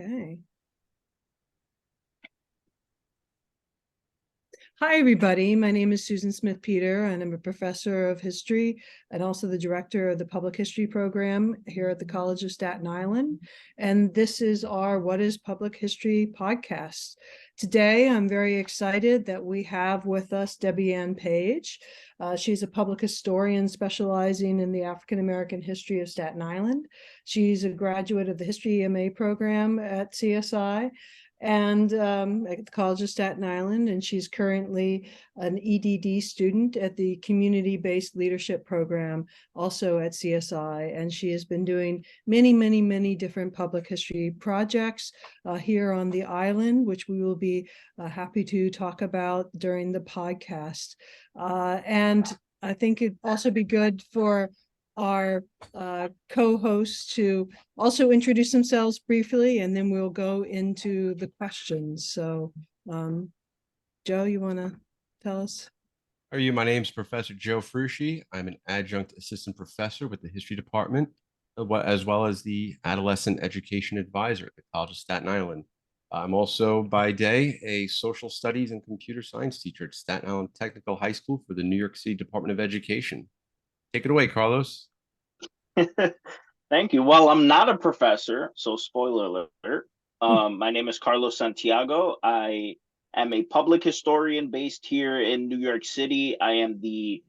Okay. Hi, everybody. My name is Susan Smith-Peter, and I'm a professor of history and also the director of the public history program here at the College of Staten Island. And this is our What is Public History podcast. Today, I'm very excited that we have with us Debbie-Ann Paige. She's a public historian specializing in the African American history of Staten Island. She's a graduate of the History MA program at CSI and at the College of Staten Island, and she's currently an EDD student at the Community-Based Leadership Program, also at CSI, and she has been doing many different public history projects here on the island, which we will be happy to talk about during the podcast. And I think it'd also be good for our co-hosts to also introduce themselves briefly, and then we'll go into the questions. So, Joe, you want to tell us? How are you? My name is Professor Joe Frushi. I'm an adjunct assistant professor with the history department, as well as the adolescent education advisor at the College of Staten Island. I'm also by day a social studies and computer science teacher at Staten Island Technical High School for the New York City Department of Education. Take it away, Carlos. Thank you. Well, I'm not a professor, so spoiler alert. My name is Carlos Santiago. I am a public historian based here in New York City. I am the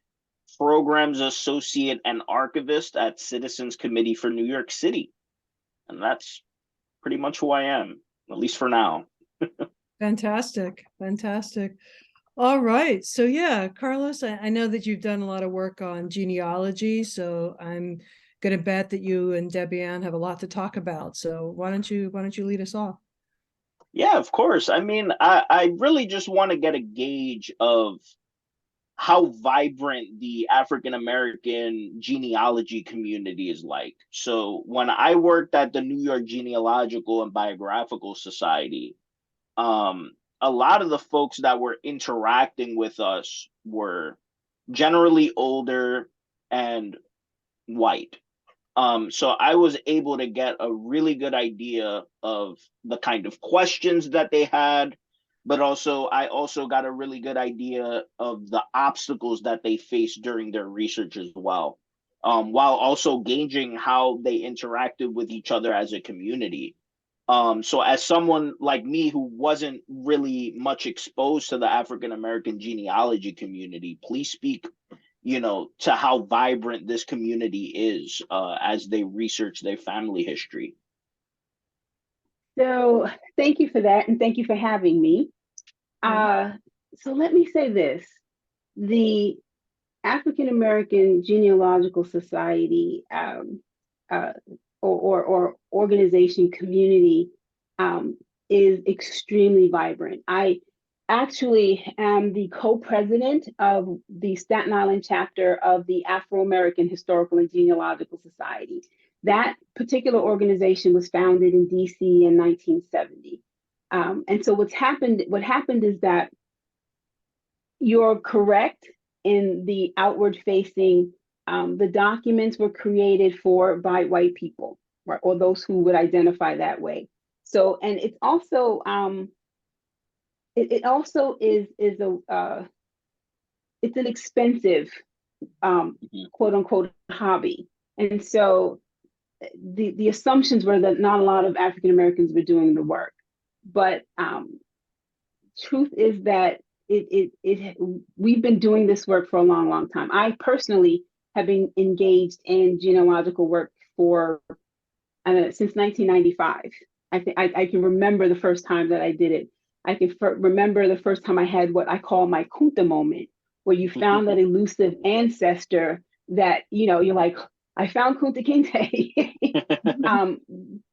programs associate and archivist at Citizens Committee for New York City. And that's pretty much who I am, at least for now. Fantastic. All right. So yeah, Carlos, I know that you've done a lot of work on genealogy, so I'm going to bet that you and Debbie-Ann have a lot to talk about. So why don't you lead us off? Yeah, of course. I mean, I really just want to get a gauge of how vibrant the African American genealogy community is like. So when I worked at the New York Genealogical and Biographical Society, a lot of the folks that were interacting with us were generally older and white. So I was able to get a really good idea of the kind of questions that they had, but I also got a really good idea of the obstacles that they faced during their research as well, while also gauging how they interacted with each other as a community. So as someone like me who wasn't really much exposed to the African American genealogy community, please speak, to how vibrant this community is as they research their family history. So thank you for that, and thank you for having me. So let me say this. The African American Genealogical Society or organization community is extremely vibrant. I actually am the co-president of the Staten Island chapter of the Afro-American Historical and Genealogical Society. That particular organization was founded in DC in 1970. And so what happened is that you're correct in the outward facing. The documents were created by white people, right, or those who would identify that way. So, and it's also it also is a it's an expensive quote unquote hobby, and so the assumptions were that not a lot of African Americans were doing the work, but truth is that we've been doing this work for a long time. I personally have been engaged in genealogical work for since 1995. I can remember the first time that I did it. I can remember the first time I had what I call my Kunta moment, where you found that elusive ancestor that, you're like, I found Kunta Kinte,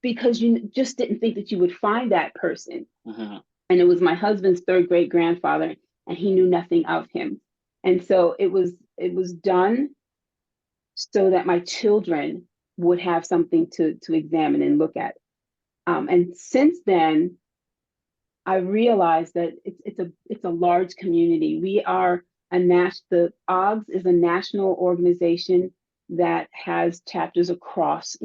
because you just didn't think that you would find that person. And it was my husband's third great grandfather, and he knew nothing of him. And so it was done so that my children would have something to examine and look at. And since then, I realized that it's a large community. We are the OGS is a national organization that has chapters across,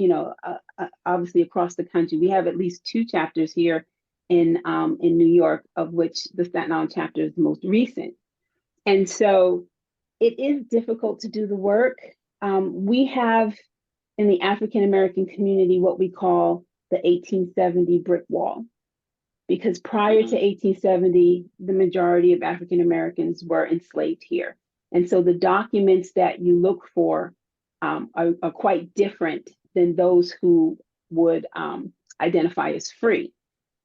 obviously across the country. We have at least 2 chapters here in New York, of which the Staten Island chapter is the most recent. And so it is difficult to do the work. We have in the African American community what we call the 1870 brick wall, because prior to 1870, the majority of African Americans were enslaved here. And so the documents that you look for are quite different than those who would identify as free.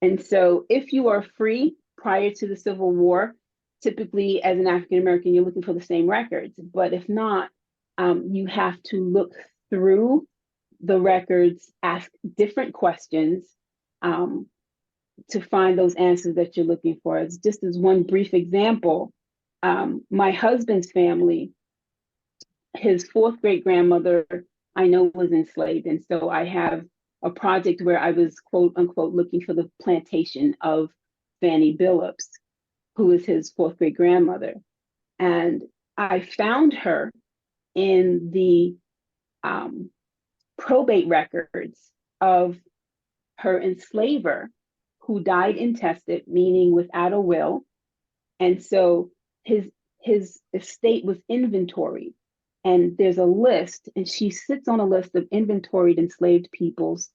And so if you are free prior to the Civil War, typically as an African American, you're looking for the same records. But if not, you have to look through the records, ask different questions to find those answers that you're looking for. It's just as one brief example, my husband's family, his 4th great grandmother, I know, was enslaved. And so I have a project where I was, quote unquote, looking for the plantation of Fanny Billups, who is his 4th great grandmother. And I found her in the probate records of her enslaver, who died intestate, meaning without a will. And so his estate was inventoried. And there's a list, and she sits on a list of inventoried enslaved peoples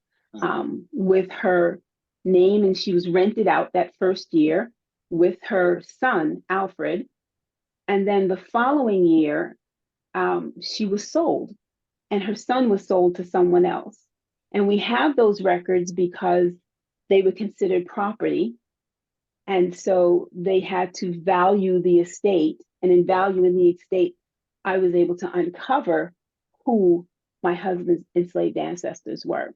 with her name, and she was rented out that first year with her son, Alfred. And then the following year, she was sold, and her son was sold to someone else. And we have those records because they were considered property. And so they had to value the estate. And in valuing the estate, I was able to uncover who my husband's enslaved ancestors were.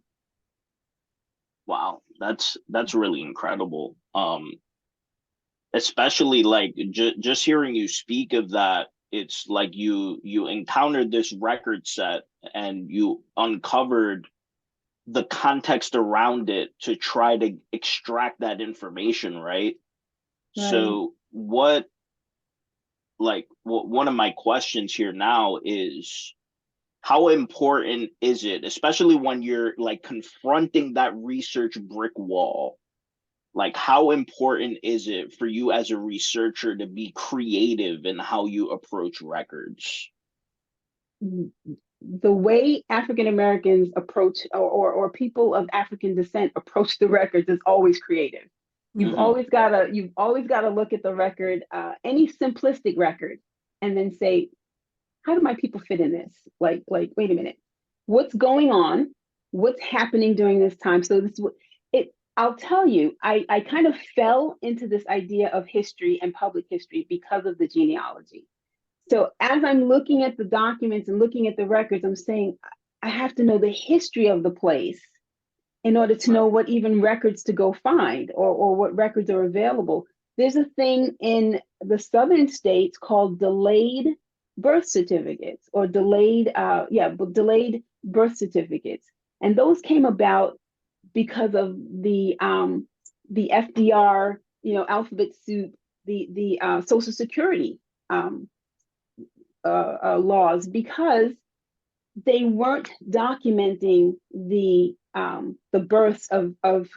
Wow, that's really incredible. Especially like just hearing you speak of that, it's like you encountered this record set and you uncovered the context around it to try to extract that information, right? So one of my questions here now is, how important is it, especially when you're like confronting that research brick wall, like how important is it for you as a researcher to be creative in how you approach records? The way African Americans approach, or people of African descent approach the records, is always creative. You've always got to look at the record, any simplistic record, and then say, how do my people fit in this? Like, wait a minute, what's going on? What's happening during this time? So I'll tell you, I kind of fell into this idea of history and public history because of the genealogy. So as I'm looking at the documents and looking at the records, I'm saying, I have to know the history of the place in order to know what even records to go find, or what records are available. There's a thing in the southern states called delayed birth certificates, or delayed birth certificates. And those came about because of the FDR, alphabet soup, the Social Security laws, because they weren't documenting the births of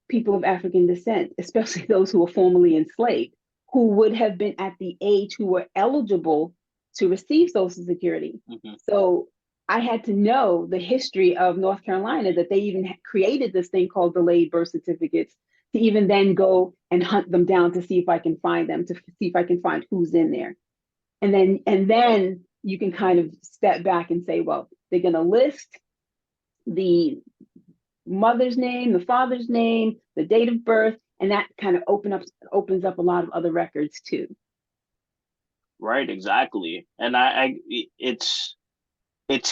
people of African descent, especially those who were formerly enslaved, who would have been at the age who were eligible to receive Social Security. So I had to know the history of North Carolina, that they even created this thing called delayed birth certificates, to even then go and hunt them down to see if I can find them, to see if I can find who's in there. And then you can kind of step back and say, well, they're going to list the mother's name, the father's name, the date of birth, and that kind of opens up a lot of other records too. Right, exactly. And it's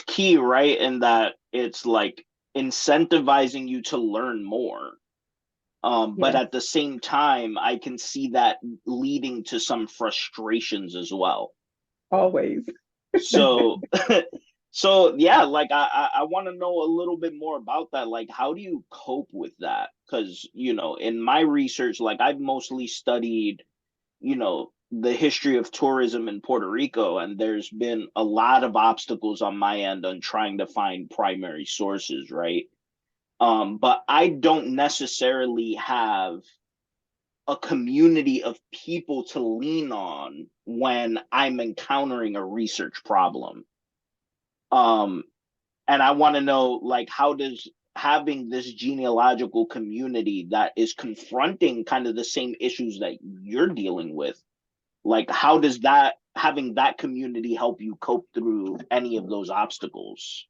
key, right? In that it's like incentivizing you to learn more. But at the same time, I can see that leading to some frustrations as well. Always. So so yeah, like I want to know a little bit more about that. Like, how do you cope with that? Because in my research, like I've mostly studied the history of tourism in Puerto Rico, and there's been a lot of obstacles on my end on trying to find primary sources, right? But I don't necessarily have a community of people to lean on when I'm encountering a research problem. And I want to know, like, how does having this genealogical community that is confronting kind of the same issues that you're dealing with, like, how does that having that community help you cope through any of those obstacles?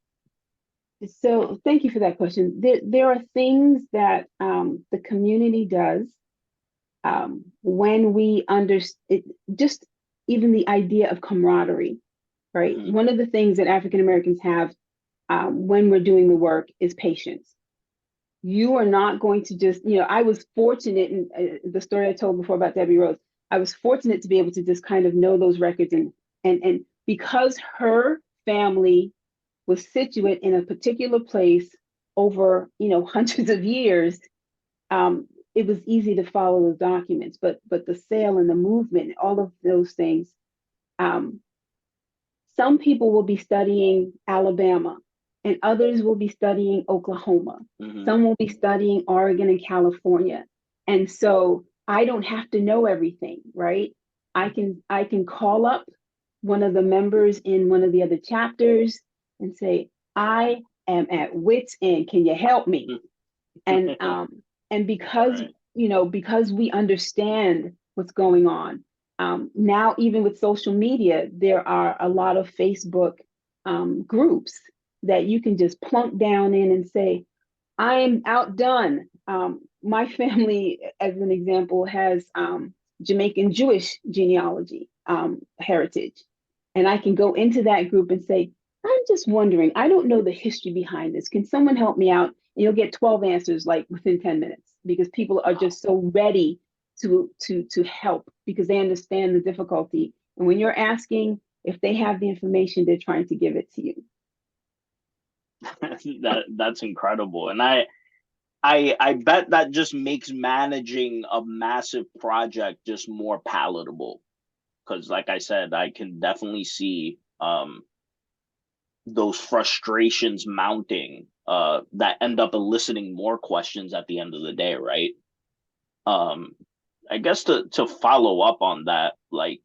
So thank you for that question. There are things that the community does when we understand, just even the idea of camaraderie, right? Mhm. One of the things that African Americans have when we're doing the work is patience. You are not going to just, I was fortunate in the story I told before about Debbie Rose. I was fortunate to be able to just kind of know those records, and because her family was situate in a particular place over, hundreds of years, it was easy to follow those documents. But the sale and the movement, all of those things, um, some people will be studying Alabama and others will be studying Oklahoma. Mhm. Some will be studying Oregon and California. And so I don't have to know everything, right? I can call up one of the members in one of the other chapters and say, I am at wit's end. Can you help me? And because Right. because we understand what's going on, now even with social media, there are a lot of Facebook groups that you can just plunk down in and say, I am outdone. My family, as an example, has Jamaican Jewish genealogy heritage. And I can go into that group and say, I'm just wondering, I don't know the history behind this. Can someone help me out? And you'll get 12 answers like within 10 minutes because people are just so ready to help because they understand the difficulty. And when you're asking if they have the information, they're trying to give it to you. That's incredible. And I bet that just makes managing a massive project just more palatable. Because like I said, I can definitely see those frustrations mounting that end up eliciting more questions at the end of the day, right? Um, I guess to follow up on that, like,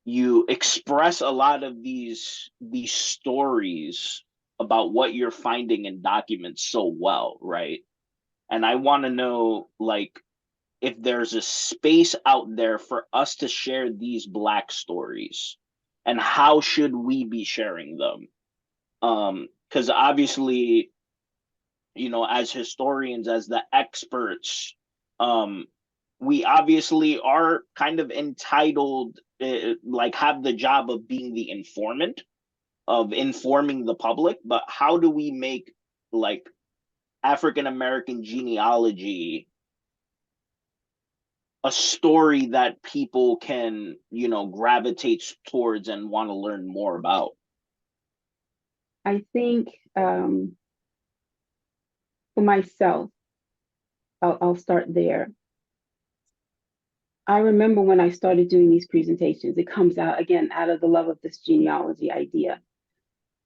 you express a lot of these stories about what you're finding in documents so well, right? And I want to know, like, if there's a space out there for us to share these Black stories, and how should we be sharing them? Because obviously, as historians, as the experts, um, we obviously are kind of entitled, like, have the job of being the informant, of informing the public. But how do we make, like, African American genealogy a story that people can, gravitate towards and want to learn more about? I think for myself, I'll start there. I remember when I started doing these presentations, it comes out again out of the love of this genealogy idea.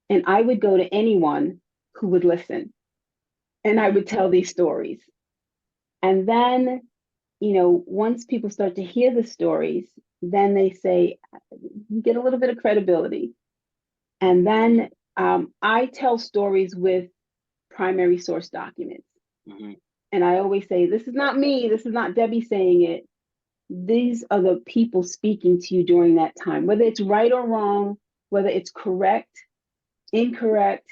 And I would go to anyone who would listen and I would tell these stories. And then, once people start to hear the stories, then they say, you get a little bit of credibility. And then I tell stories with primary source documents. Mm-hmm. And I always say, this is not me, this is not Debbie saying it. These are the people speaking to you during that time, whether it's right or wrong, whether it's correct, incorrect.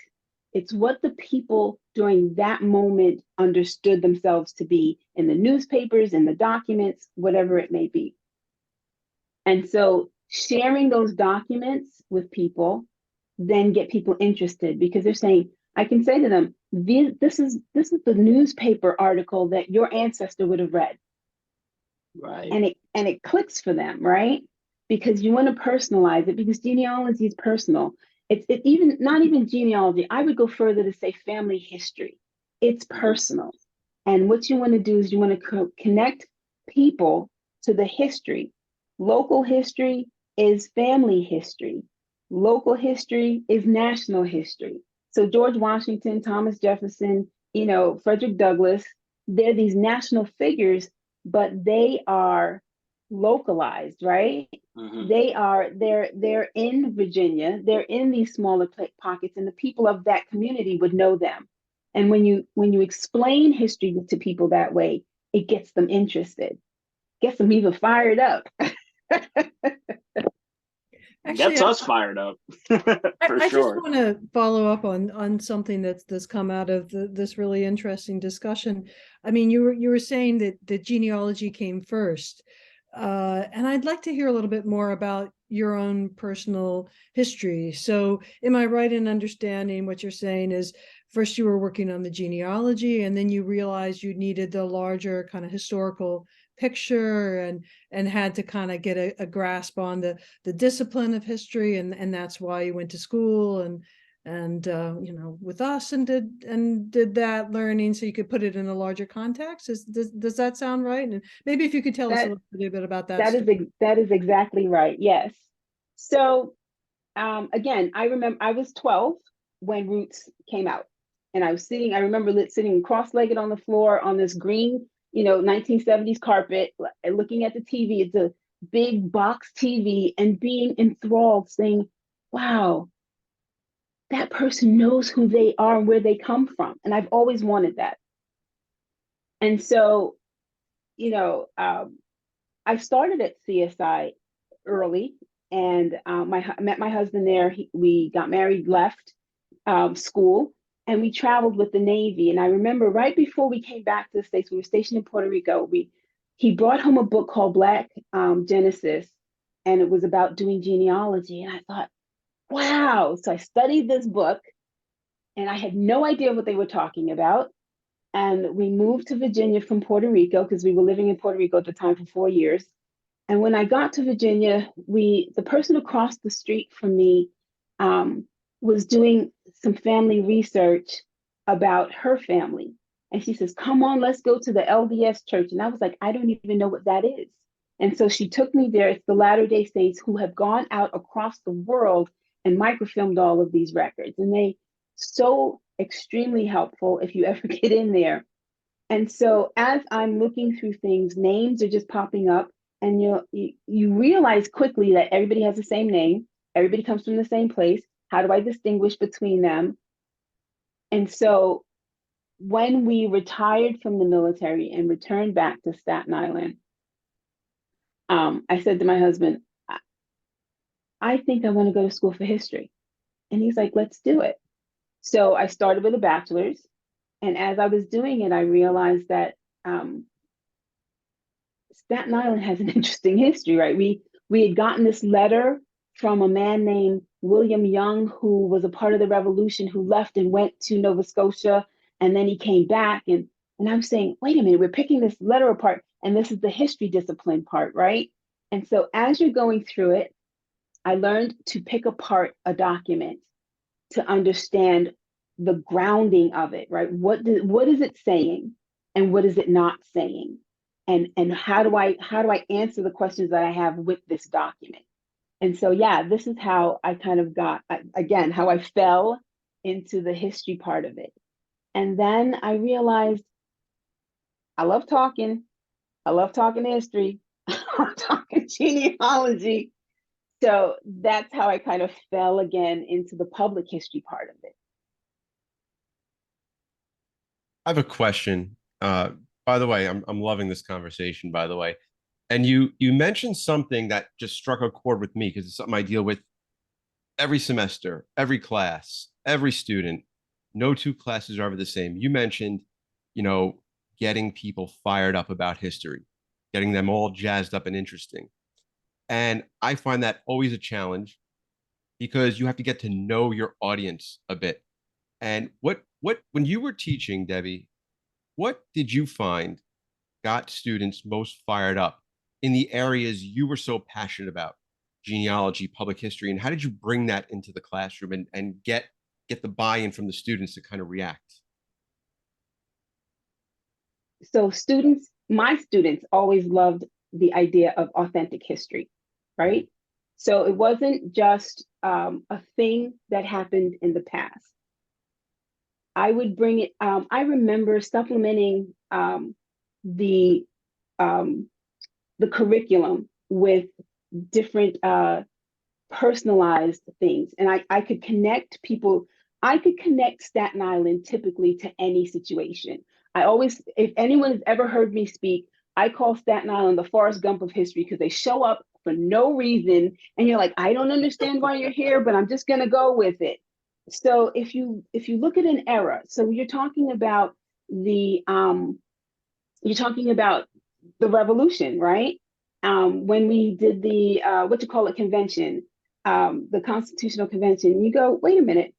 It's what the people during that moment understood themselves to be in the newspapers, in the documents, whatever it may be. And so sharing those documents with people then get people interested because they're saying, I can say to them, this is the newspaper article that your ancestor would have read. Right. And it clicks for them, right? Because you want to personalize it because genealogy is personal. It's even not even genealogy. I would go further to say family history. It's personal. And what you want to do is you want to connect people to the history. Local history is family history. Local history is national history. So George Washington, Thomas Jefferson, Frederick Douglass, they're these national figures, but they are localized, right? Mhm. They're in Virginia, they're in these smaller pockets, and the people of that community would know them. And when you explain history to people that way, it gets them interested, gets them even fired up. Actually, Gets us fired up for I just sure. want to follow up on something that's come out of this really interesting discussion. I mean, you were saying that the genealogy came first, and I'd like to hear a little bit more about your own personal history. So, am I right in understanding what you're saying is first you were working on the genealogy, and then you realized you needed the larger kind of historical picture and had to kind of get a grasp on the discipline of history, and that's why you went to school and with us and did that learning so you could put it in a larger context. Does that sound right? And maybe if you could tell us a That little bit about that that is story. that is exactly right. Yes. So again, I remember I was 12 when Roots came out, and I remember sitting cross-legged on the floor on this green, 1970s carpet, looking at the TV. It's a big box TV, and being enthralled, saying, "Wow, that person knows who they are and where they come from," and I've always wanted that. And so, you know, um, I started at CSI early, and met my husband there. We got married, left school, and we traveled with the Navy. And I remember right before we came back to the States, we were stationed in Puerto Rico. He brought home a book called Black Genesis, and it was about doing genealogy. And I thought, wow! So I studied this book, and I had no idea what they were talking about. And we moved to Virginia from Puerto Rico because we were living in Puerto Rico at the time for 4 years. And when I got to Virginia, the person across the street from me was doing some family research about her family. And she says, "Come on, let's go to the LDS church." And I was like, "I don't even know what that is." And so she took me there. It's the Latter-day Saints who have gone out across the world and microfilmed all of these records. And they so extremely helpful if you ever get in there. And so as I'm looking through things, names are just popping up, and you realize quickly that everybody has the same name, everybody comes from the same place. How do I distinguish between them? And so when we retired from the military and returned back to Staten Island, I said to my husband, "I think I want to go to school for history." And he's like, "Let's do it." So I started with a bachelor's. And as I was doing it, I realized that Staten Island has an interesting history, right? We had gotten this letter from a man named William Young, who was a part of the revolution, who left and went to Nova Scotia, and then he came back. And I'm saying, wait a minute, we're picking this letter apart, and this is the history discipline part, right? And so as you're going through it, I learned to pick apart a document to understand the grounding of it, right? What is it saying, and what is it not saying? And how do I answer the questions that I have with this document? And so, yeah, this is how I kind of got, again, how I fell into the history part of it. And then I realized I love talking. I love talking history. I love talking genealogy. So that's how I kind of fell again into the public history part of it. I have a question. By the way, I'm loving this conversation, by the way. And you mentioned something that just struck a chord with me because it's something I deal with every semester, every class, every student. No two classes are ever the same. You mentioned, you know, getting people fired up about history, getting them all jazzed up and interesting. And I find that always a challenge because you have to get to know your audience a bit. And what when you were teaching, Debbie, what did you find got students most fired up in the areas you were so passionate about, genealogy, public history, and how did you bring that into the classroom and get the buy-in from the students to kind of react? So my students always loved the idea of authentic history, right? So it wasn't just a thing that happened in the past. I would bring it, I remember supplementing the um, the curriculum with different personalized things. And I could connect people, I could connect Staten Island typically to any situation. I always, if anyone has ever heard me speak, I call Staten Island the Forrest Gump of history because they show up for no reason. And you're like, I don't understand why you're here, but I'm just gonna go with it. So if you look at an era, so you're talking about the revolution, right? When we did the what you call it convention, the Constitutional Convention, you go, wait a minute.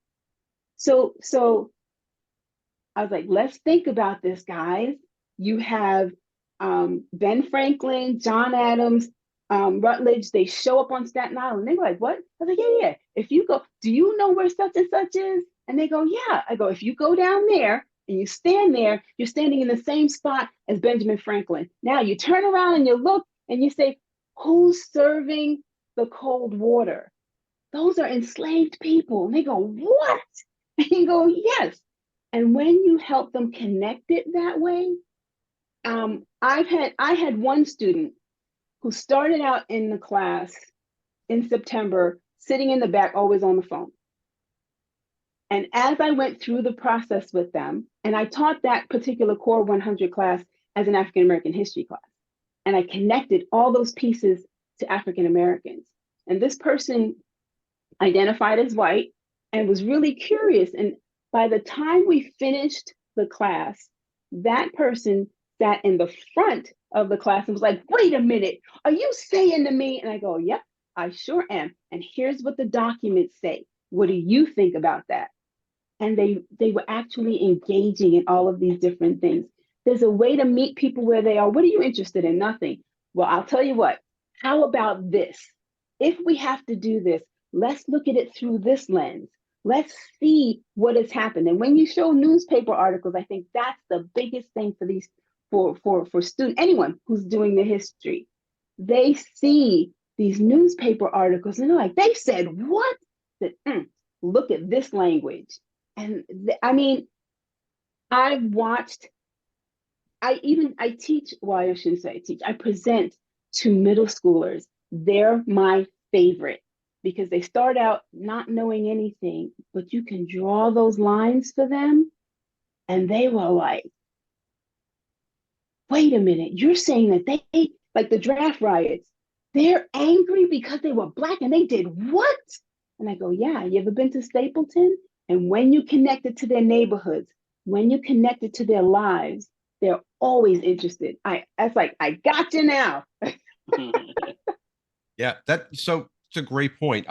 So I was like, let's think about this, guys. You have Ben Franklin, John Adams, Rutledge. They show up on Staten Island. They were like, what? I was like, yeah, yeah. If you go, do you know where such and such is? And they go, yeah. I go, if you go down there and you stand there, you're standing in the same spot as Benjamin Franklin. Now you turn around and you look and you say, who's serving the cold water? Those are enslaved people. And they go, what? And you go, yes. And when you help them connect it that way, I had one student who started out in the class in September, sitting in the back, always on the phone. And as I went through the process with them, and I taught that particular Core 100 class as an African American history class, and I connected all those pieces to African Americans. And this person identified as white and was really curious. And by the time we finished the class, that person sat in the front of the class and was like, wait a minute, are you saying to me? And I go, yep, I sure am. And here's what the documents say. What do you think about that? And they were actually engaging in all of these different things. There's a way to meet people where they are. What are you interested in? Nothing. Well, I'll tell you what, how about this? If we have to do this, let's look at it through this lens. Let's see what has happened. And when you show newspaper articles, I think that's the biggest thing for these, for student, anyone who's doing the history. They see these newspaper articles and they're like, they said what? That, look at this language. And I mean, I've watched, I teach, well, I shouldn't say I teach, I present to middle schoolers. They're my favorite because they start out not knowing anything, but you can draw those lines for them. And they were like, wait a minute, you're saying that they, like the draft riots, they're angry because they were Black and they did what? And I go, yeah, you ever been to Stapleton? And when you connect it to their neighborhoods, when you connect it to their lives, they're always interested. That's like, I got you now. Yeah, so it's a great point.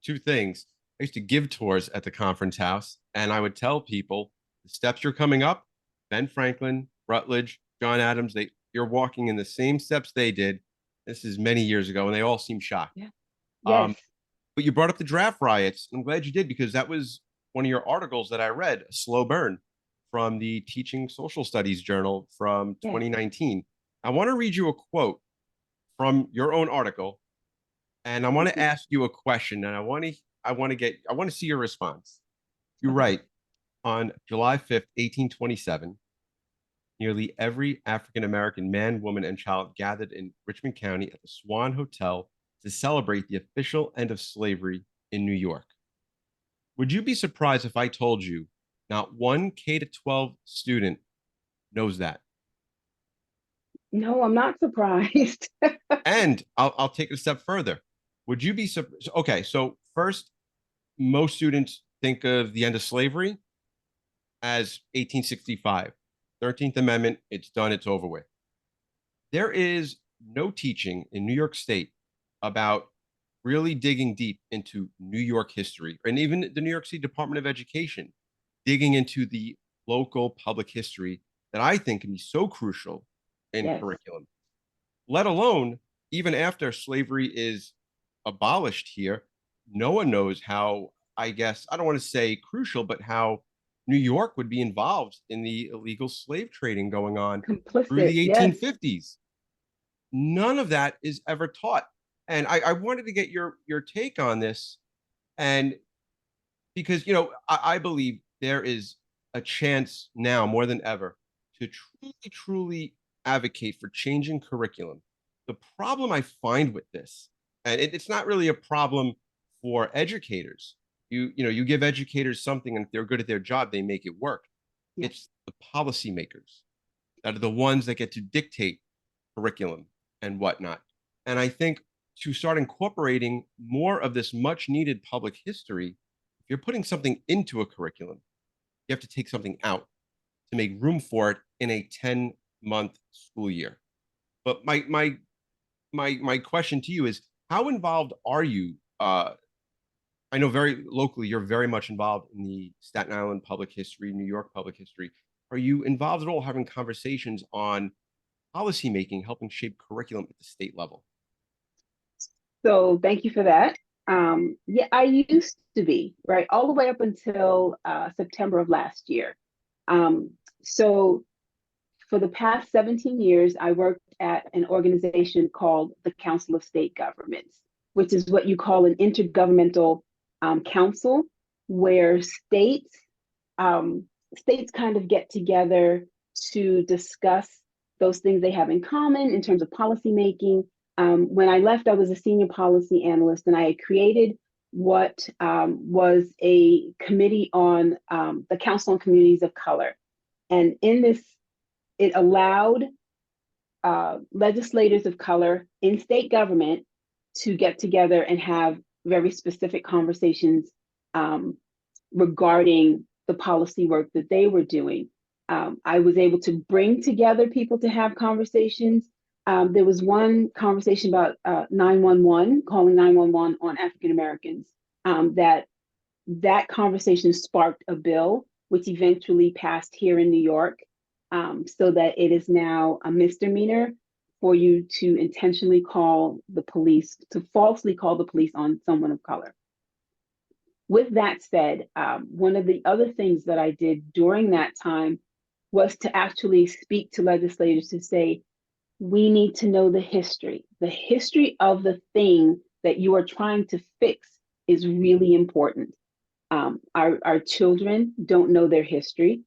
Two things. I used to give tours at the conference house, and I would tell people the steps you're coming up, Ben Franklin, Rutledge, John Adams, you're walking in the same steps they did. This is many years ago, and they all seem shocked. Yeah. Yes. But you brought up the draft riots. I'm glad you did, because that was one of your articles that I read, a slow burn from the Teaching Social Studies Journal from 2019. I want to read you a quote from your own article, and I want to ask you a question, and I want to see your response. You write, on July 5th, 1827, nearly every African-American man, woman, and child gathered in Richmond County at the Swan Hotel to celebrate the official end of slavery in New York. Would you be surprised if I told you not one K-12 student knows that? No, I'm not surprised. And I'll take it a step further. Would you be surprised? Okay, so first, most students think of the end of slavery as 1865. 13th Amendment, it's done, it's over with. There is no teaching in New York State about really digging deep into New York history, and even the New York City Department of Education digging into the local public history that I think can be so crucial in curriculum, let alone even after slavery is abolished here. No one knows how, I guess, I don't want to say crucial, but how New York would be involved in the illegal slave trading going on through the 1850s. none of that is ever taught. And I wanted to get your take on this. And because, I believe there is a chance now more than ever to truly advocate for changing curriculum. The problem I find with this, and it's not really a problem for educators. You give educators something, and if they're good at their job, they make it work. Yeah. It's the policymakers that are the ones that get to dictate curriculum and whatnot. And I think to start incorporating more of this much needed public history, if you're putting something into a curriculum, you have to take something out to make room for it in a 10-month school year. But my question to you is, how involved are you? I know very locally, you're very much involved in the Staten Island public history, New York public history. Are you involved at all having conversations on policymaking, helping shape curriculum at the state level? So thank you for that. Yeah, I used to be, right, all the way up until September of last year. So for the past 17 years, I worked at an organization called the Council of State Governments, which is what you call an intergovernmental council, where states kind of get together to discuss those things they have in common in terms of policymaking. When I left, I was a senior policy analyst, and I had created what was a committee on the Council on Communities of Color. And in this, it allowed legislators of color in state government to get together and have very specific conversations regarding the policy work that they were doing. I was able to bring together people to have conversations. There was one conversation about 911, calling 911 on African Americans. That conversation sparked a bill, which eventually passed here in New York, so that it is now a misdemeanor for you to intentionally call the police, to falsely call the police on someone of color. With that said, one of the other things that I did during that time was to actually speak to legislators to say, we need to know the history. The history of the thing that you are trying to fix is really important. Our children don't know their history.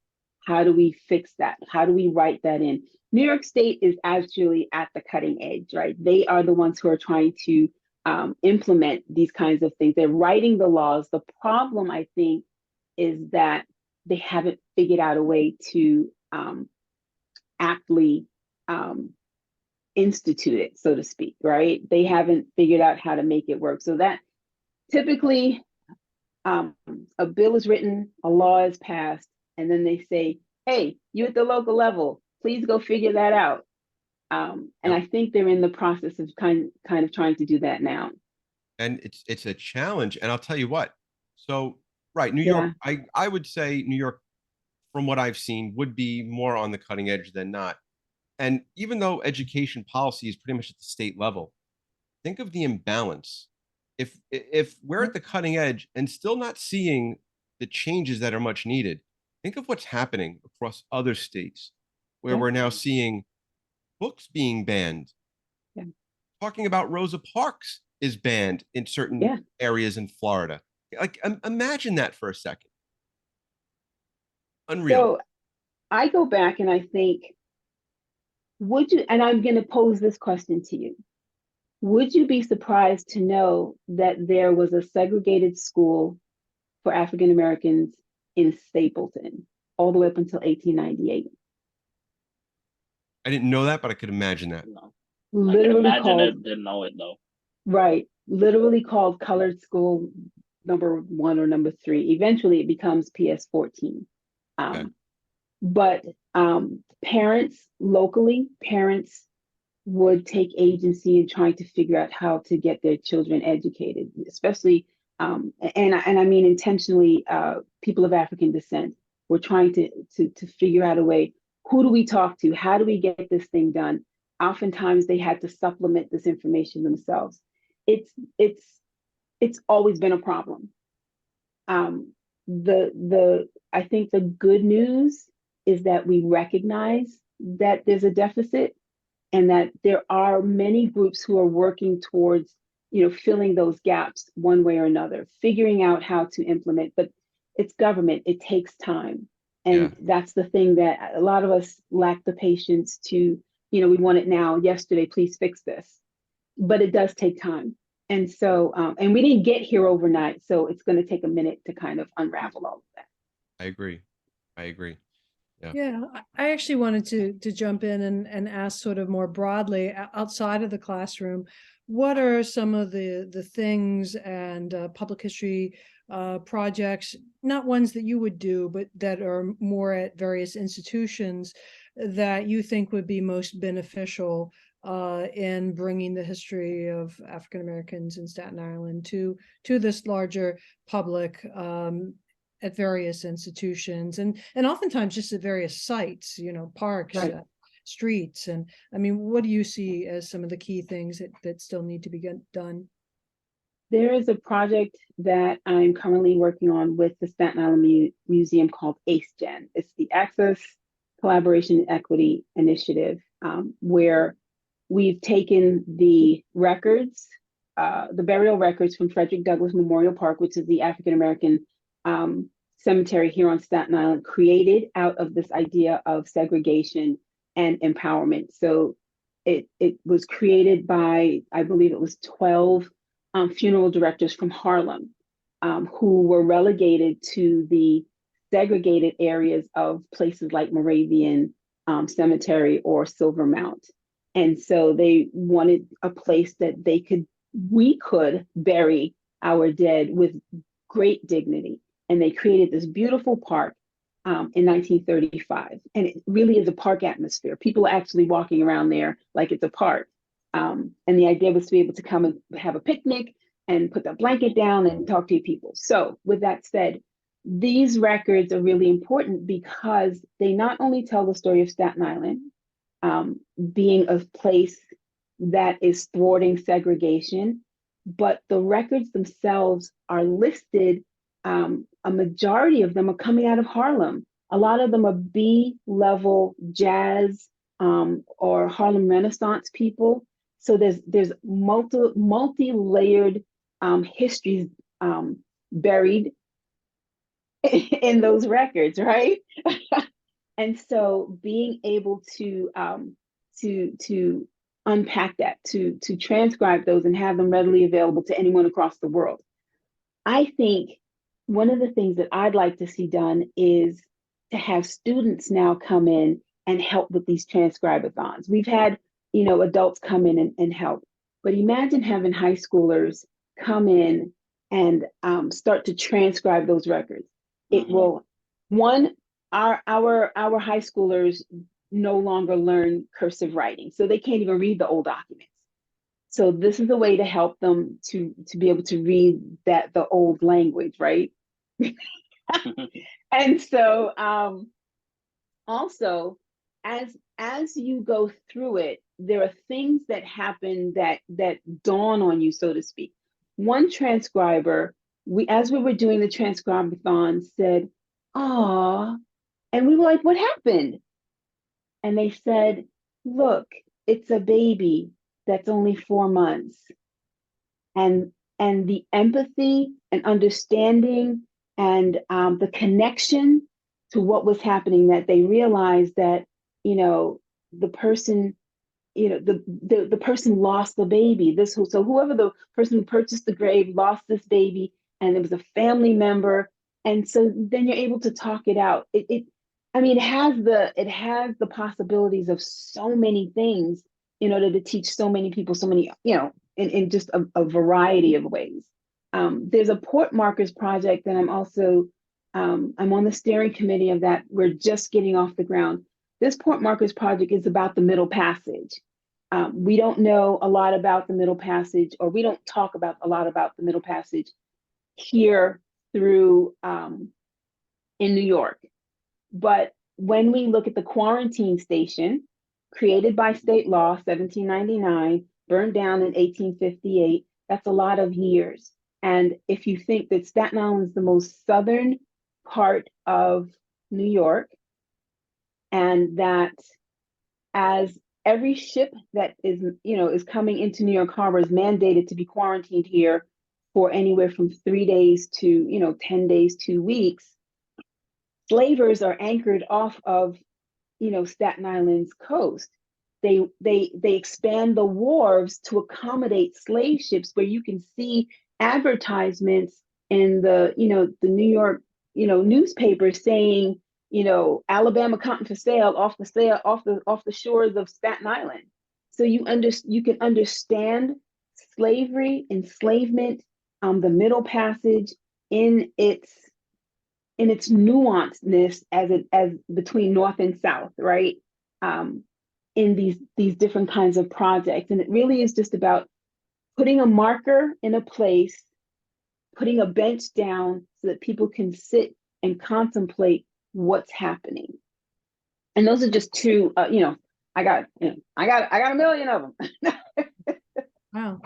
How do we fix that? How do we write that in? New York State is actually at the cutting edge, right? They are the ones who are trying to implement these kinds of things. They're writing the laws. The problem, I think, is that they haven't figured out a way to aptly institute it, so to speak, right? They haven't figured out how to make it work. So that typically a bill is written, a law is passed, and then they say, hey, you at the local level, please go figure that out. And I think they're in the process of kind of trying to do that now. And it's a challenge. And I'll tell you what. So, right, New York, I would say New York, from what I've seen, would be more on the cutting edge than not. And even though education policy is pretty much at the state level, think of the imbalance. If we're at the cutting edge and still not seeing the changes that are much needed, think of what's happening across other states where we're now seeing books being banned. Yeah. Talking about Rosa Parks is banned in certain areas in Florida. Like, imagine that for a second. Unreal. So I go back and I think, would you, and I'm going to pose this question to you, would you be surprised to know that there was a segregated school for African Americans in Stapleton all the way up until 1898? I didn't know that, but I could imagine that. No. Literally I can imagine called, it, didn't know it though. right, literally called Colored School number 1 or number 3. Eventually it becomes PS 14. Okay. But parents locally, parents would take agency in trying to figure out how to get their children educated, especially, and I mean intentionally, people of African descent were trying to figure out a way. Who do we talk to? How do we get this thing done? Oftentimes they had to supplement this information themselves. It's always been a problem. I think the good news is that we recognize that there's a deficit, and that there are many groups who are working towards, filling those gaps one way or another, figuring out how to implement. But it's government, it takes time. And that's the thing that a lot of us lack the patience to, we want it now, yesterday, please fix this. But it does take time. And so, and we didn't get here overnight. So it's going to take a minute to kind of unravel all of that. I agree. Yeah. Yeah, I actually wanted to jump in and ask sort of more broadly outside of the classroom, what are some of the things and public history projects, not ones that you would do, but that are more at various institutions that you think would be most beneficial in bringing the history of African Americans in Staten Island to this larger public at various institutions and oftentimes just at various sites, parks, Right. Streets. And I mean, what do you see as some of the key things that still need to be done? There is a project that I'm currently working on with the Staten Island Museum called ACE-GEN. It's the Access, Collaboration, and Equity Initiative, where we've taken the records, the burial records from Frederick Douglass Memorial Park, which is the African American cemetery here on Staten Island, created out of this idea of segregation and empowerment. So it was created by, I believe it was 12 funeral directors from Harlem who were relegated to the segregated areas of places like Moravian Cemetery or Silvermount. And so they wanted a place that we could bury our dead with great dignity. And they created this beautiful park in 1935. And it really is a park atmosphere. People are actually walking around there like it's a park. And the idea was to be able to come and have a picnic and put the blanket down and talk to your people. So with that said, these records are really important because they not only tell the story of Staten Island, being a place that is thwarting segregation, but the records themselves are listed. A majority of them are coming out of Harlem. A lot of them are B-level jazz or Harlem Renaissance people. So there's multi-layered histories buried in those records, right? And so being able to unpack that, to transcribe those and have them readily available to anyone across the world. I think one of the things that I'd like to see done is to have students now come in and help with these transcribe-a-thons. We've had, adults come in and help, but imagine having high schoolers come in and start to transcribe those records. It will, our high schoolers no longer learn cursive writing, so they can't even read the old documents. So this is a way to help them to be able to read the old language, right? And so also, as you go through it, there are things that happen that dawn on you, so to speak. One transcriber, as we were doing the transcribe-a-thon, said, "Aw," and we were like, "What happened?" And they said, "Look, it's a baby that's only 4 months." And the empathy and understanding and the connection to what was happening, that they realized that, the person, the person lost the baby. So whoever the person who purchased the grave lost this baby, and it was a family member. And so then you're able to talk it out. It has the possibilities of so many things in order to teach so many people, so many, in just a variety of ways. There's a port markers project that I'm also, I'm on the steering committee of that. We're just getting off the ground. This port markers project is about the Middle Passage. We don't know a lot about the Middle Passage, or we don't talk about a lot about the Middle Passage here through in New York. But when we look at the quarantine station, created by state law, 1799, burned down in 1858, that's a lot of years. And if you think that Staten Island is the most southern part of New York, and that as every ship that is coming into New York Harbor is mandated to be quarantined here for anywhere from 3 days to 10 days, 2 weeks. Slavers are anchored off of Staten Island's coast. They expand the wharves to accommodate slave ships, where you can see advertisements in the New York newspapers saying Alabama cotton for sale off the shores of Staten Island. So you can understand slavery, enslavement, the Middle Passage in its nuanceness as between North and South, right? In these different kinds of projects. And it really is just about putting a marker in a place, putting a bench down so that people can sit and contemplate what's happening. And those are just two, I got a million of them. Wow.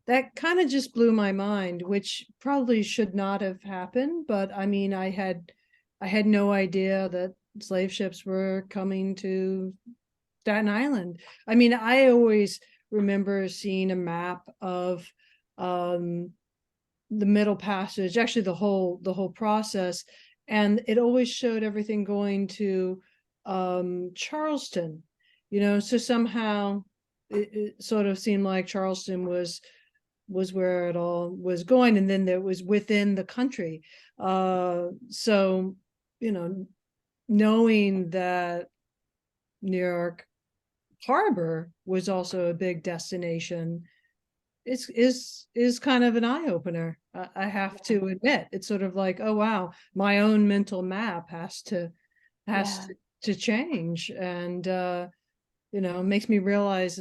That kind of just blew my mind, which probably should not have happened. But I mean, I had no idea that slave ships were coming to Staten Island. I mean, I always remember seeing a map of the Middle Passage, actually the whole process, and it always showed everything going to Charleston, so somehow it sort of seemed like Charleston was where it all was going, and then it was within the country. So knowing that New York Harbor was also a big destination is kind of an eye-opener. I have to admit. It's sort of like, oh wow, my own mental map has to change, and makes me realize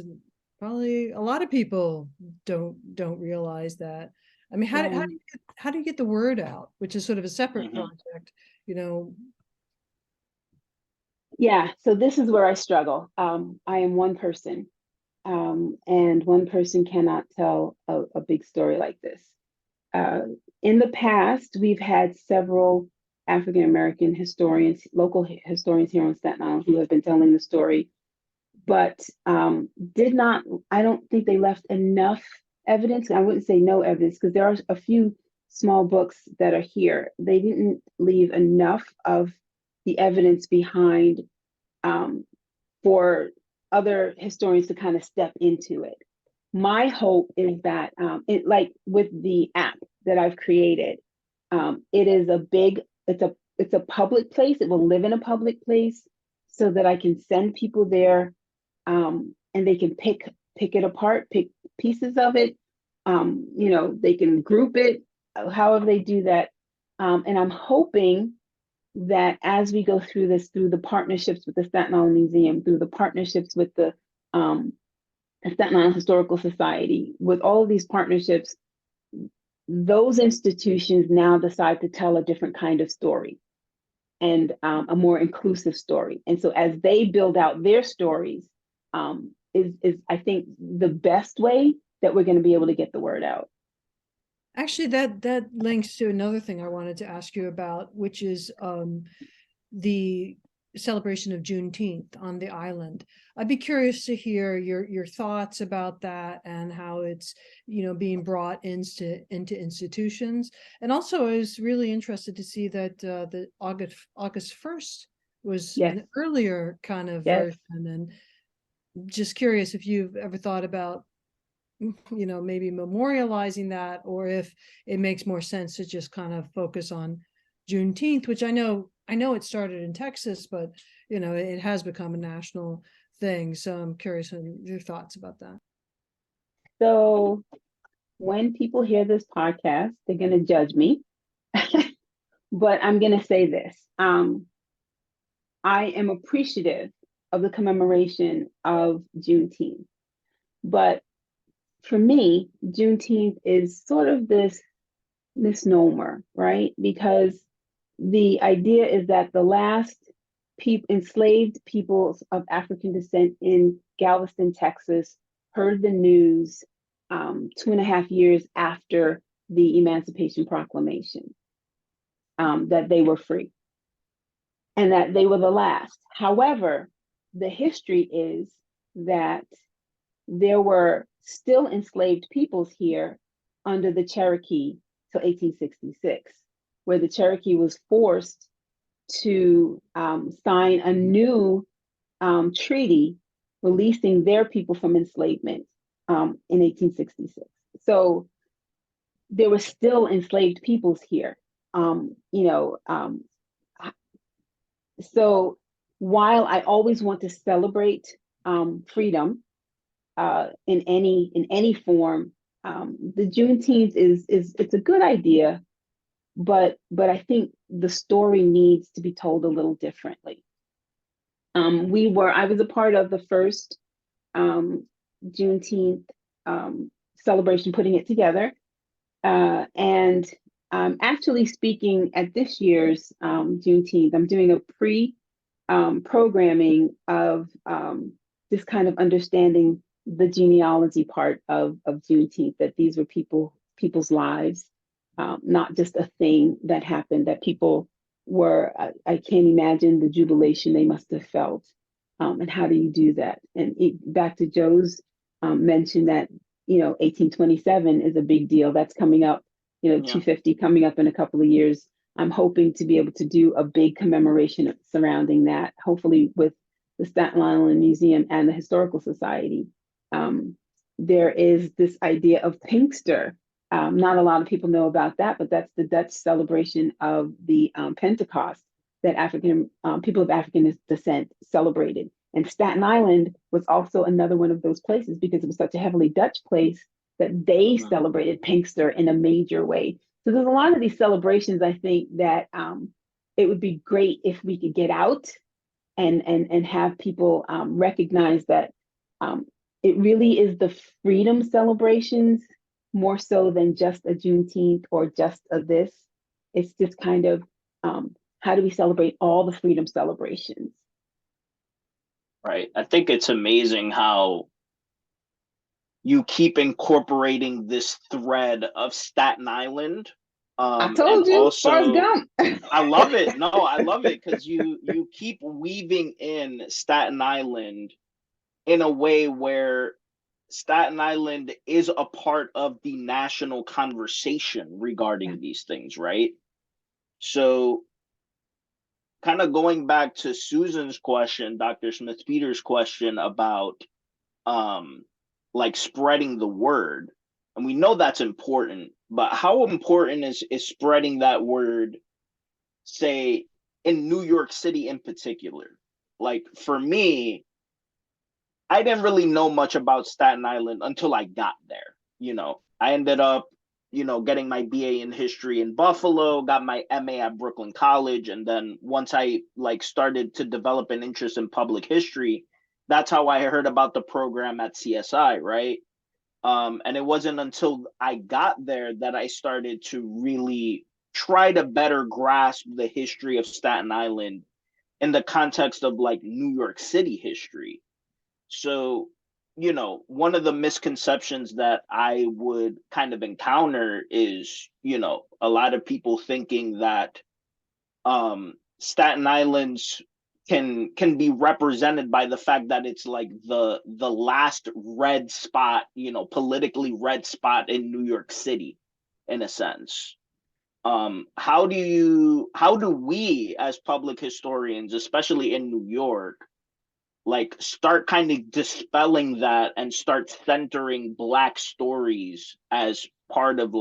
probably a lot of people don't realize that. I mean, how do you get the word out, which is sort of a separate project, Yeah, so this is where I struggle. I am one person, and one person cannot tell a big story like this. In the past, we've had several African American historians, local historians here on Staten Island, who have been telling the story, but I don't think they left enough evidence. I wouldn't say no evidence, because there are a few small books that are here. They didn't leave enough of the evidence behind for other historians to kind of step into it. My hope is that, like with the app that I've created, it is it's a public place. It will live in a public place, so that I can send people there, and they can pick it apart, pick pieces of it. They can group it, however they do that. And I'm hoping that as we go through this, through the partnerships with the Staten Island Museum, through the partnerships with the Staten Island Historical Society, with all of these partnerships, those institutions now decide to tell a different kind of story, and a more inclusive story. And so as they build out their stories, is I think the best way that we're going to be able to get the word out. Actually, that links to another thing I wanted to ask you about, which is the celebration of Juneteenth on the island. I'd be curious to hear your thoughts about that, and how it's being brought into institutions. And also, I was really interested to see that the August 1st was an earlier kind of version, and just curious if you've ever thought about maybe memorializing that, or if it makes more sense to just kind of focus on Juneteenth, which I know it started in Texas, but it has become a national thing. So I'm curious on your thoughts about that. So when people hear this podcast, they're going to judge me, but I'm going to say this. I am appreciative of the commemoration of Juneteenth, but for me, Juneteenth is sort of this misnomer, right? Because the idea is that the last enslaved peoples of African descent in Galveston, Texas, heard the news 2.5 years after the Emancipation Proclamation, that they were free, and that they were the last. However, the history is that there were still enslaved peoples here under the Cherokee till 1866, where the Cherokee was forced to sign a new treaty releasing their people from enslavement in 1866. So there were still enslaved peoples here. So while I always want to celebrate freedom in any form, the Juneteenth is it's a good idea, but I think the story needs to be told a little differently. I was a part of the first Juneteenth celebration, putting it together, and actually speaking at this year's Juneteenth. I'm doing a programming of this kind of understanding the genealogy part of Juneteenth, that these were people's lives, not just a thing that happened, that people were, I can't imagine the jubilation they must have felt. And how do you do that? And back to Joe's mention that, 1827 is a big deal. That's coming up, 250 coming up in a couple of years. I'm hoping to be able to do a big commemoration surrounding that, hopefully with the Staten Island Museum and the Historical Society. There is this idea of Pinkster. Not a lot of people know about that, but that's the Dutch celebration of the Pentecost that people of African descent celebrated. And Staten Island was also another one of those places, because it was such a heavily Dutch place that they celebrated Pinkster in a major way. So there's a lot of these celebrations, I think, that it would be great if we could get out and have people recognize that it really is the freedom celebrations more so than just a Juneteenth or just a this. It's just kind of how do we celebrate all the freedom celebrations? Right. I think it's amazing how you keep incorporating this thread of Staten Island. I told you, Forrest Gump. I love it. No, I love it because you keep weaving in Staten Island in a way where Staten Island is a part of the national conversation regarding these things, right? So kind of going back to Susan's question, Dr. Smith-Peters' question about like spreading the word, and we know that's important, but how important is spreading that word, say, in New York City in particular? Like for me, I didn't really know much about Staten Island until I got there. I ended up, getting my BA in history in Buffalo, got my MA at Brooklyn College. And then once I started to develop an interest in public history, that's how I heard about the program at CSI, right? And it wasn't until I got there that I started to really try to better grasp the history of Staten Island in the context of New York City history. So, one of the misconceptions that I would kind of encounter is, a lot of people thinking that Staten Island's can be represented by the fact that it's the last red spot, politically red spot in New York City, in a sense. How do we as public historians, especially in New York, start kind of dispelling that and start centering Black stories as part of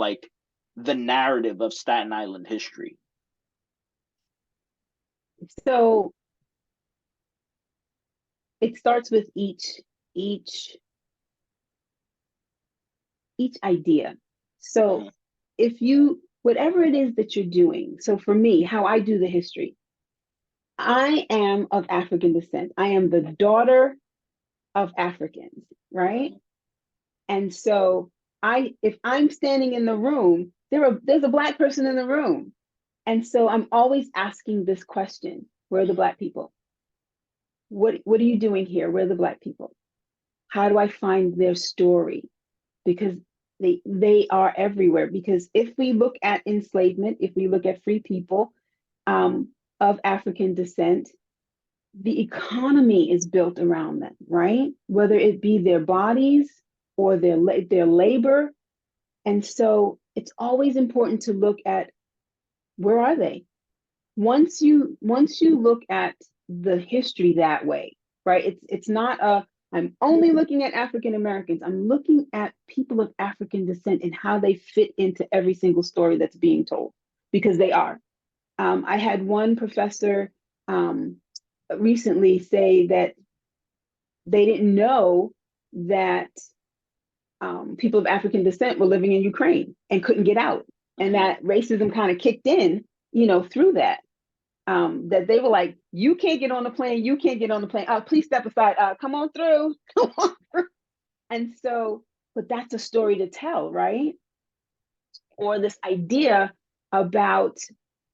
the narrative of Staten Island history? So it starts with each idea. So if whatever it is that you're doing, so for me, how I do the history, I am of African descent. I am the daughter of Africans, right? And so if I'm standing in the room, there's a Black person in the room. And so I'm always asking this question: where are the Black people? What are you doing here? Where are the Black people? How do I find their story? Because they are everywhere. Because if we look at enslavement, if we look at free people of African descent, the economy is built around them, right? Whether it be their bodies or their labor. And so it's always important to look at, where are they? Once you look at the history that way, right? It's not I'm only looking at African Americans. I'm looking at people of African descent and how they fit into every single story that's being told, because they are. I had one professor recently say that they didn't know that people of African descent were living in Ukraine and couldn't get out, and that racism kind of kicked in, through that. That they were like, you can't get on the plane, you can't get on the plane. Please step aside. Come on through. Come on through. And so, but that's a story to tell, right? Or this idea about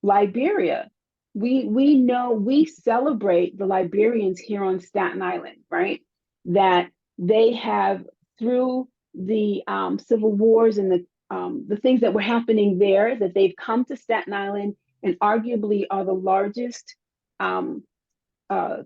Liberia. We know, we celebrate the Liberians here on Staten Island, right? That they have, through the civil wars and the things that were happening there, that they've come to Staten Island and arguably are the largest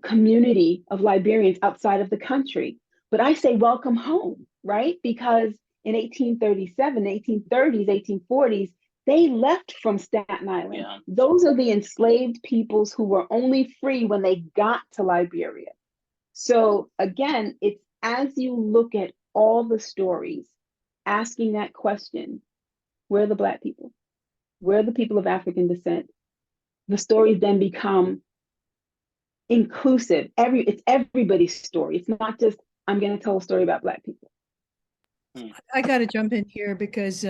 community of Liberians outside of the country. But I say welcome home, right? Because in 1837, 1830s, 1840s, they left from Staten Island. Yeah. Those are the enslaved peoples who were only free when they got to Liberia. So again, it's as you look at all the stories, asking that question, where are the Black people? Where are the people of African descent? The stories then become inclusive. It's everybody's story. It's not just, I'm going to tell a story about Black people. I got to jump in here because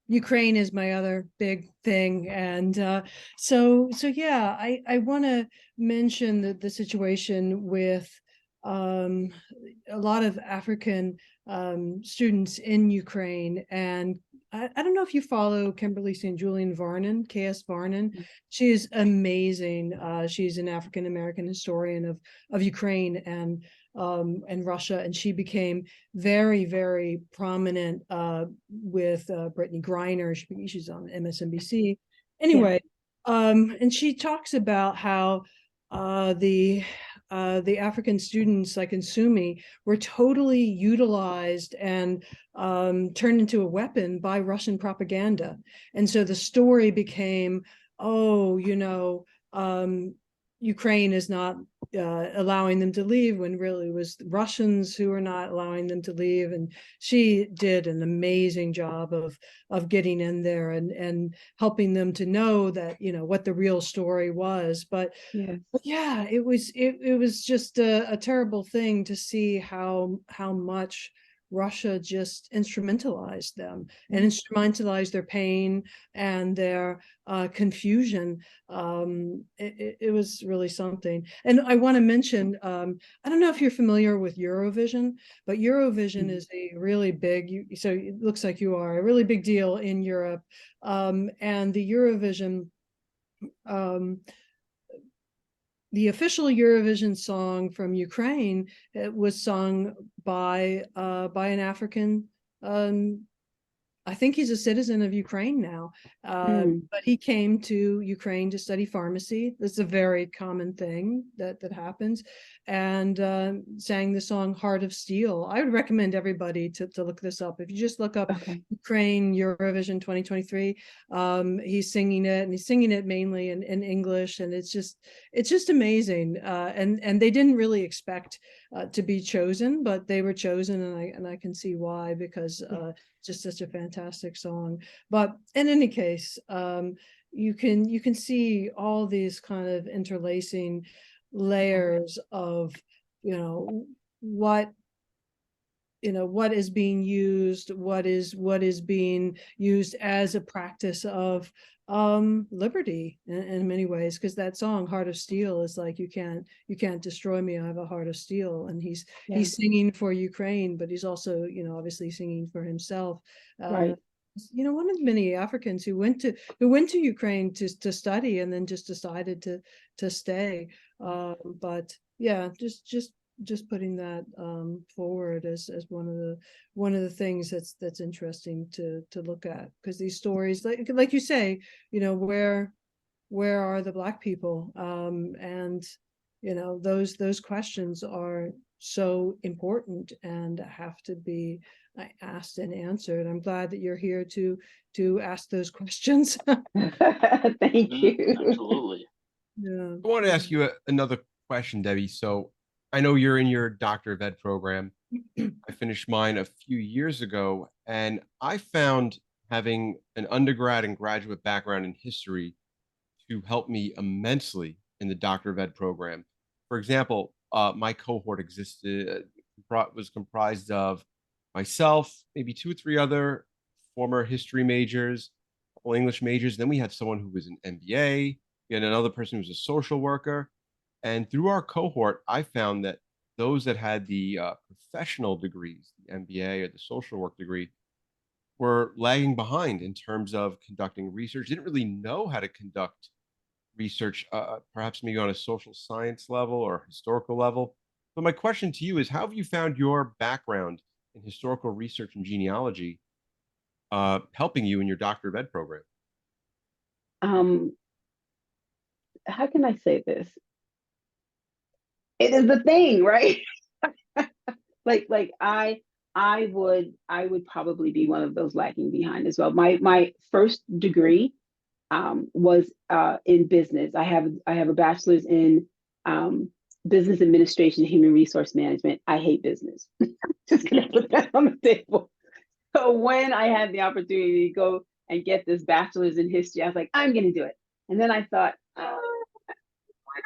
Ukraine is my other big thing, and so yeah, I want to mention the situation with a lot of African students in Ukraine. And I don't know if you follow Kimberly St. Julian Varnon, KS Varnon. She is amazing. She's an African American historian of Ukraine and Russia, and she became very, very prominent with Brittany Griner. She's on MSNBC. Anyway, and she talks about how the African students, like in Sumi, were totally utilized and turned into a weapon by Russian propaganda. And so the story became, Ukraine is not allowing them to leave, when really it was the Russians who were not allowing them to leave. And she did an amazing job of getting in there and helping them to know that, what the real story was. But yeah, it was just a terrible thing to see how much Russia just instrumentalized them and instrumentalized their pain and their confusion. It was really something. And I want to mention, I don't know if you're familiar with Eurovision, but Eurovision is a really big, so it looks like you are, a really big deal in Europe. And the Eurovision, the official Eurovision song from Ukraine, it was sung by an African. I think he's a citizen of Ukraine now, but he came to Ukraine to study pharmacy. That's a very common thing that happens, and sang the song "Heart of Steel." I would recommend everybody to look this up. If you just look up Ukraine Eurovision 2023, he's singing it, and he's singing it mainly in English, and it's just amazing. And they didn't really expect to be chosen, but they were chosen, and I can see why, because just such a fantastic song. But in any case, you can see all these kind of interlacing layers of what is being used, what is being used as a practice of liberty in many ways, because that song "Heart of Steel" is like, you can't destroy me, I have a heart of steel. And he's singing for Ukraine, but he's also obviously singing for himself. One of the many Africans who went to Ukraine to study and then just decided to stay. But yeah, just putting that forward as one of the things that's interesting to look at, because these stories, like you say, where are the Black people? And You know, those questions are so important and have to be asked and answered. I'm glad that you're here to ask those questions. Thank you. Absolutely. Yeah. I want to ask you another question, Debbie. So I know you're in your Doctor of Ed program. I finished mine a few years ago, and I found having an undergrad and graduate background in history to help me immensely in the Doctor of Ed program. For example, my cohort was comprised of myself, maybe 2 or 3 other former history majors, a couple English majors. Then we had someone who was an MBA. We had another person who was a social worker. And through our cohort, I found that those that had the professional degrees, the MBA or the social work degree, were lagging behind in terms of conducting research, didn't really know how to conduct research, perhaps maybe on a social science level or historical level. So my question to you is, how have you found your background in historical research and genealogy helping you in your Doctor of Ed program? Um, how can I say this? It is the thing, right? like I would probably be one of those lagging behind as well. My first degree was in business. I have a bachelor's in business administration, human resource management. I hate business. Just gonna put that on the table. So when I had the opportunity to go and get this bachelor's in history, I was like, I'm gonna do it. And then I thought, why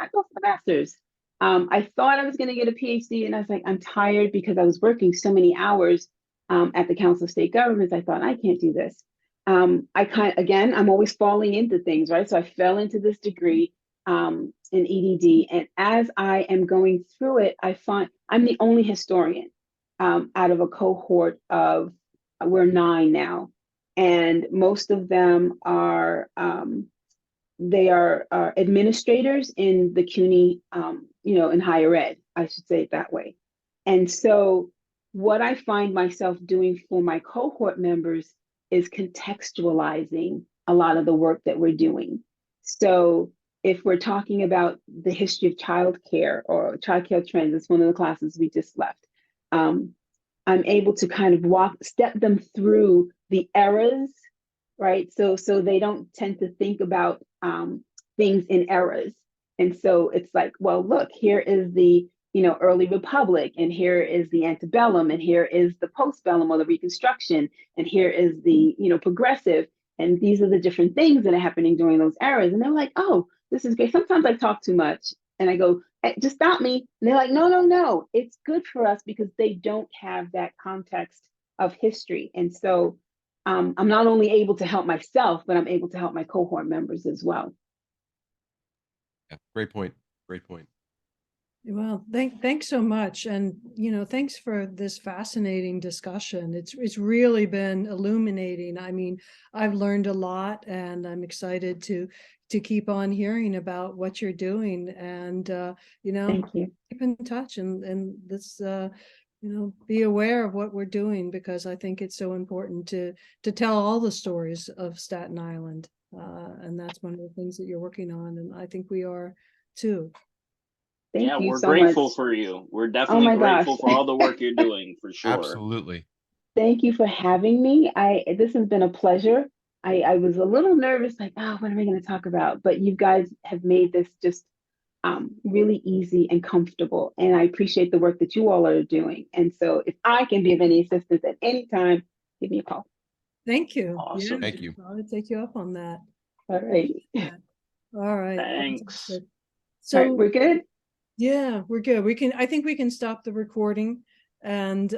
not go for the master's? I thought I was going to get a PhD, and I was like, I'm tired because I was working so many hours at the Council of State Governments. I thought, I can't do this. Again, I'm always falling into things, right? So I fell into this degree in EDD, and as I am going through it, I find I'm the only historian out of a cohort of we're 9 now, and most of them are. They are administrators in the CUNY, in higher ed, I should say it that way. And so what I find myself doing for my cohort members is contextualizing a lot of the work that we're doing. So if we're talking about the history of childcare or childcare trends, it's one of the classes we just left. I'm able to kind of step them through the eras, right? So they don't tend to think about things in eras. And so it's like, well, look, here is the early republic, and here is the antebellum, and here is the postbellum or the Reconstruction, and here is the progressive, and these are the different things that are happening during those eras. And they're like, oh, this is great. Sometimes I talk too much, and I go, hey, just stop me. And they're like, no, it's good for us because they don't have that context of history. And so I'm not only able to help myself, but I'm able to help my cohort members as well. Yeah, great point. Great point. Well, thanks so much. And, thanks for this fascinating discussion. It's really been illuminating. I mean, I've learned a lot, and I'm excited to keep on hearing about what you're doing. And, Thank you. keep in touch and this, be aware of what we're doing, because I think it's so important to tell all the stories of Staten Island. And that's one of the things that you're working on. And I think we are too. Thank you we're so grateful much. for you. We're definitely my grateful gosh. for all the work you're doing, for sure. Absolutely. Thank you for having me. This has been a pleasure. I was a little nervous, like, oh, what are we going to talk about? But you guys have made this just really easy and comfortable. And I appreciate the work that you all are doing. And so if I can be of any assistance at any time, give me a call. Thank you. Awesome. Thank you. I'll take you up on that. All right. All right. Thanks. Fantastic. So So we're good. Yeah, we're good. I think we can stop the recording. And